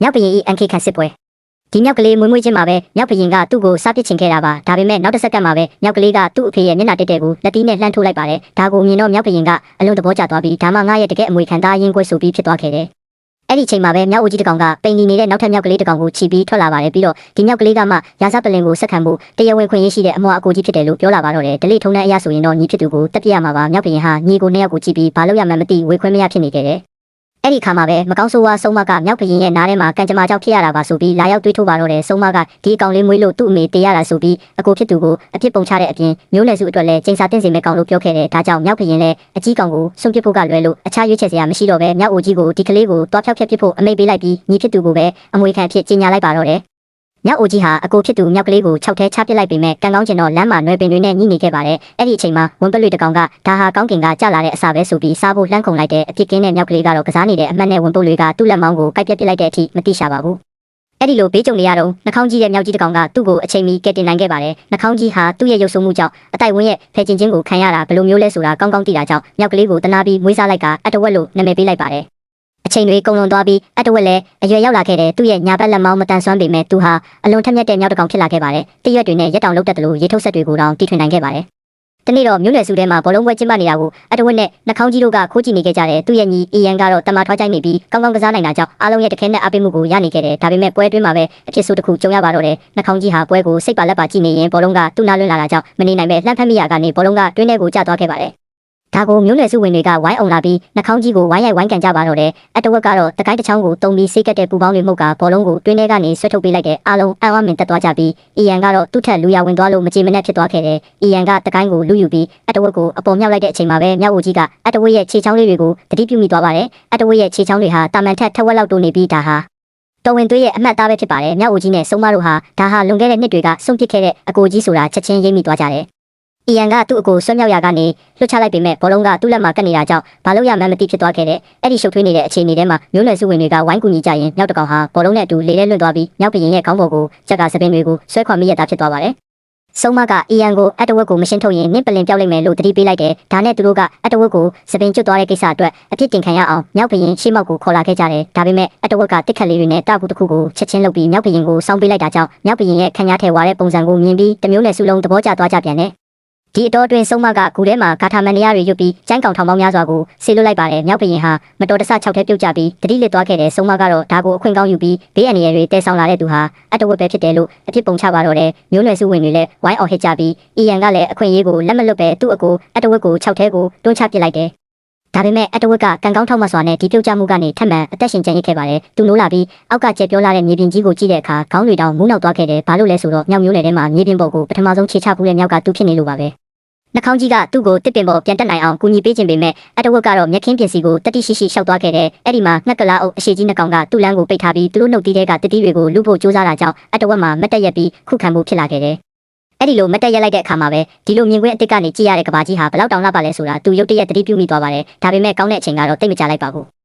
မြောက်ဘရင်၏အန်ခေခံစစ်ပွဲဒီမြောက်ကလေးမွေးမွေးချင်းမှာပဲမြောက်ဘရင်ကသူ့ကိုစားပစ်ချင်ခဲ့တာပါဒါပေမဲ့နောက်တစ်စက္ကန့်မှာပဲမြောက်ကလေးကသူ့အဖေရဲ့မျက်နှာတက်တဲ့ကိုလက်သီးနဲ့လှမ်းထိုးလိုက်ပါတယ်ဒါကိုမြင်တော့မြောက်ဘရင်ကအလွန်သဘောကျသွားပြီးဒါမှငါရဲ့တကယ်အမွေခံသားရင်းကွဲဆိုပြီးဖြစ်သွားခဲ့တယ်အဲ့ဒီချိန်မှာပဲမြောက်ဦးကြီးတကောင်ကပိန်နေနေတဲ့နောက်ထပ်မြောက်ကလေးတကောင်ကိုချီပြီးထွက်လာပါတယ်ပြီးတော့ဒီမြောက်ကလေးကမှရာဇပလင်ကိုဆက်ခံဖို့တရားဝင်ခွင့်ရရှိတဲ့အမွာအကိုကြီးဖြစ်တယ်လို့ပြောလာပါတော့တယ်ဒလိထုံးတဲ့အရာဆိုရင်တော့ညီဖြစ်သူကိုတက်ပြရမှာပါမြောက်ဘရင်ဟာညီကိုနှစ်ယောက်ကိုချီပြီးဘာလို့ရမှန်းမသိဝေခွင့်မရဖြစ်နေခဲ့တယ်အဲ့ဒီခါမှာပဲမကောင်းဆိုးဝါးဆုံးမကမြောက်ဘရင်ရဲ့နားထဲမှာကံကြမ္မာကြောင့်ဖြစ်ရတာပါဆိုပြီးလာရောက်တွေးထိုးပါတော့တယ်ဆုံးမကဒီအကောင်လေးမွေးလို့သူ့အမေတေးရတာဆိုပြီးအကိုဖြစ်သူကိုအပြစ်ပုံချတဲ့အပြင်မျိုးနွယ်စုအတွက်လည်းချိန်စာတင်စီမဲ့ကောင်လို့ပြောခဲ့တယ်ဒါကြောင့်မြောက်ဘရင်လည်းအကြီးကောင်ကိုစွန့်ပစ်ဖို့ကလွယ်လို့အခြားရွေးချယ်စရာမရှိတော့ပဲမြောက်အိုကြီးကိုဒီကလေးကိုတွားဖြောက်ဖြက်ပစ်ဖို့အမိန့်ပေးလိုက်ပြီးညီဖြစ်သူကိုပဲအမွေခံအဖြစ်ကြီးညာလိုက်ပါတော့တယ်မြောက်အိုကြီးဟာအကိုဖြစ်သူမြောက်ကလေးကို6ထဲချပစ်လိုက်ပေမဲ့ကံကောင်းကျင်တော့လမ်းမှာနွယ်ပင်တွေနဲ့ညှိနေခဲ့ပါတယ်အဲ့ဒီအချိန်မှာဝံပလွေတကောင်ကဒါဟာကောင်းကင်ကကြလာတဲ့အစာပဲဆိုပြီးစားဖို့လှမ်းခုန်လိုက်တဲ့အပြစ်ကင်းတဲ့မြောက်ကလေးကတော့ကစားနေတဲ့အမှတ်နဲ့ဝံပုတ်တွေကသူ့လက်မောင်းကိုကိုက်ပြက်ပစ်လိုက်တဲ့အထိမတိရှာပါဘူးအဲ့ဒီလိုဘေးကြုံနေရတော့နှာခေါင်းကြီးရဲ့မြောက်ကြီးတကောင်ကသူ့ကိုအချိန်မီကယ်တင်နိုင်ခဲ့ပါတယ်နှာခေါင်းကြီးဟာသူ့ရဲ့ရုပ်ဆိုးမှုကြောင့်အတိုက်ဝန်းရဲ့ဖယ်ကျင်ခြင်းကိုခံရတာဘယ်လိုမျိုးလဲဆိုတာကောင်းကောင်းသိတာကြောင့်မြောက်ကလေးကိုတနာပြီးမွေးစားလိုက်ကအတဝက်လို့နာမည်ပေးလိုက်ပါတယ်အချိန်တွေကုန်လွန်သွားပြီးအတဝက်လည်းအရွယ်ရောက်လာခဲ့တယ်သူ့ရဲ့ညာဘက်လက်မောင်းမတန်ဆွမ်းပေမဲ့သူဟာအလွန်ထက်မြက်တဲ့မြောက်တကောင်ဖြစ်လာခဲ့ပါတယ်တရွက်တွေနဲ့ရက်တောင်လုတ်တက်တယ်လို့ရေထုတ်ဆက်တွေကိုတောင်တီထွင်နိုင်ခဲ့ပါတယ်တနေ့တော့မြို့နယ်စုထဲမှာဘောလုံးပွဲကျင်းပနေတာကိုအတဝက်နဲ့နှာခေါင်းကြီးတို့ကခိုးကြည့်နေခဲ့ကြတယ်သူ့ရဲ့ညီအီယန်ကတော့တမထွားကြိုက်နေပြီးကောင်းကောင်းကစားနိုင်တာကြောင့်အားလုံးရဲ့တခဲနဲ့အားပေးမှုကိုရနေခဲ့တယ်ဒါပေမဲ့ပွဲအတွင်းမှာပဲအဖြစ်ဆိုးတစ်ခုကြုံရပါတော့တယ်နှာခေါင်းကြီးဟာပွဲကိုစိတ်ပါလက်ပါကြည့်နေရင်ဘောလုံးကသူ့နားလွင့်လာတာကြောင့်မနေနိုင်ပဲလှမ်းဖက်မိရကနေဘောလုံးကတွင်းထဲကိုကျသွားခဲ့ပါတယ်ဒါကိုမျိုးနွယ်စုဝင်တွေကဝိုင်းအောင်လာပြီးနှာခေါင်းကြီးကိုဝိုင်းရိုက်ဝိုင်းကန်ကြပါတော့တယ်အတဝက်ကတော့တကိုင်းတစ်ချောင်းကိုတုံပြီးစိတ်ကက်တဲ့ပူပေါင်းတွေမှုတ်ကဘောလုံးကိုတွင်းထဲကနေဆွဲထုတ်ပေးလိုက်တဲ့အားလုံးအံ့အားမင်တက်သွားကြပြီးအီယန်ကတော့သူ့ထက်လူရဝင်သွားလို့မကြေမနက်ဖြစ်သွားခဲ့တယ်အီယန်ကတကိုင်းကိုလူယူပြီးအတဝက်ကိုအပေါ်မြောက်လိုက်တဲ့အချိန်မှာပဲမြောက်ဦးကြီးကအတဝက်ရဲ့ခြေချောင်းလေးတွေကိုတတိပြုမိသွားပါတယ်အတဝက်ရဲ့ခြေချောင်းတွေဟာတာမန်ထက်ထက်ဝက်လောက်တိုးနေပြီးဒါဟာတော်ဝင်သွေးရဲ့အမှတ်သားပဲဖြစ်ပါတယ်မြောက်ဦးကြီးနဲ့ဆုံးမတို့ဟာဒါဟာလွန်ခဲ့တဲ့နှစ်တွေကစွန့်ပစ်ခဲ့တဲ့အကိုကြီးဆိုတာချက်ချင်းရိပ်မိသွားကြတယ်အီယန်ကသူ့အကိုဆွမ်းမြောက်ရာကနေလွတ်ချလိုက်ပေမဲ့ဘောလုံးကသူ့လက်မှာကပ်နေတာကြောင့်ဘာလို့ရမှန်းမသိဖြစ်သွားခဲ့တဲ့အဲ့ဒီရှုပ်ထွေးနေတဲ့အခြေအနေထဲမှာမျိုးနွယ်စုဝင်တွေကဝိုင်းကူညီကြရင်မြောက်တကောင်ဟာဘောလုံးနဲ့အတူလေထဲလွင့်သွားပြီးမြောက်ဘရင်ရဲ့ခေါင်းပေါ်ကိုကြက်ကစပင်းတွေကိုဆွဲခွာမိရတာဖြစ်သွားပါတယ်ဆုံးမကအီယန်ကိုအတဝက်ကိုမရှင်းထုတ်ရင်နင့်ပလင်ပြောက်လိုက်မယ်လို့တတိပေးလိုက်တယ်ဒါနဲ့သူတို့ကအတဝက်ကိုစပင်းကျွတ်သွားတဲ့ကိစ္စအတွက်အပြစ်တင်ခံရအောင်မြောက်ဘရင်ရှေ့မောက်ကိုခေါ်လာခဲ့ကြတယ်ဒါပေမဲ့အတဝက်ကတစ်ခတ်လေးတွေနဲ့တာဘူးတစ်ခုကိုချက်ချင်းလုပ်ပြီးမြောက်ဘရင်ကိုစောင်းပေးလိုက်တာကြောင့်မြောက်ဘရင်ရဲ့ခံရထဲဝါတဲ့ပုံစံကိုမြင်ပြီးတမျိုးနဲ့စုလုံးသဘောကျသွားကြပြန်တယ်ဒီအတော်တွင်ဆုံးမကဂူထဲမှာဂါထာမန်တရားတွေရွတ်ပြီးကျန်းကောင်ထောင်ပေါင်းများစွာကိုဆေလွတ်လိုက်ပါတယ်မြောက်ဘရင်ဟာမတော်တဆ6ထဲပြုတ်ကြပြီးတတိလစ်သွားခဲ့တဲ့ဆုံးမကတော့ဒါကိုအခွင့်ကောင်းယူပြီးဘေးအန္တရာယ်တွေတဲဆောင်လာတဲ့သူဟာအတဝက်ပဲဖြစ်တယ်လို့အဖြစ်ပုံချပါတော့တယ်မျိုးနွယ်စုဝင်တွေလည်းဝိုင်းအောင်ဟစ်ကြပြီးအီယန်ကလည်းအခွင့်အရေးကိုလက်မလွတ်ပဲသူ့အကိုအတဝက်ကို6ထဲကိုတွန်းချပစ်လိုက်တယ်ဒါပေမဲ့အတဝက်ကကံကောင်းထောက်မှစွာနဲ့ဒီပြုတ်ကျမှုကနေထပ်မံအသက်ရှင်ကျန်ရစ်ခဲ့ပါတယ်သူနိုးလာပြီးအောက်ကကျဲပြောလာတဲ့မြေပြင်ကြီးကိုကြည့်တဲ့အခါခေါင်းတွေတောင်မူးနောက်သွားခဲ့တယ်ဘာလို့လဲဆိုတော့မြောက်မျိုးနယ်ထဲမှာမြေပြင်ပေါ်ကိုပထမဆုံးခြေချဖူးတဲ့မြောက်ကသူဖြစ်နေလို့ပါပဲနှာခေါင်းကြီးကသူ့ကိုတစ်ပင်ပေါ်ပြန်တက်နိုင်အောင်ကူညီပေးခြင်းပေမဲ့အတဝက်ကတော့မျက်ခင်းပြင်စီကိုတတိရှိရှိရှောက်သွားခဲ့တဲ့အဲ့ဒီမှာငှက်ကလာအုပ်အရှိကြီးနှစ်ကောင်ကသူ့လမ်းကိုပိတ်ထားပြီးသူတို့နှုတ်တီးတဲ့ကတတိတွေကိုလူဖို့ကြိုးစားတာကြောင့်အတဝက်မှာမတ်တက်ရက်ပြီးခုခံမှုဖြစ်လာခဲ့တယ်အဲ့ဒီလိုမတ်တက်ရက်လိုက်တဲ့အခါမှာပဲဒီလိုမြင်ကွင်းအစ်စ်ကနေကြည့်ရတဲ့ကဘာကြီးဟာဘလောက်တောင်လှပလဲဆိုတာသူရုတ်တရက်တတိပြုမိသွားပါတယ်ဒါပေမဲ့ကောင်းတဲ့အချိန်ကတော့တိတ်မကြလိုက်ပါဘူး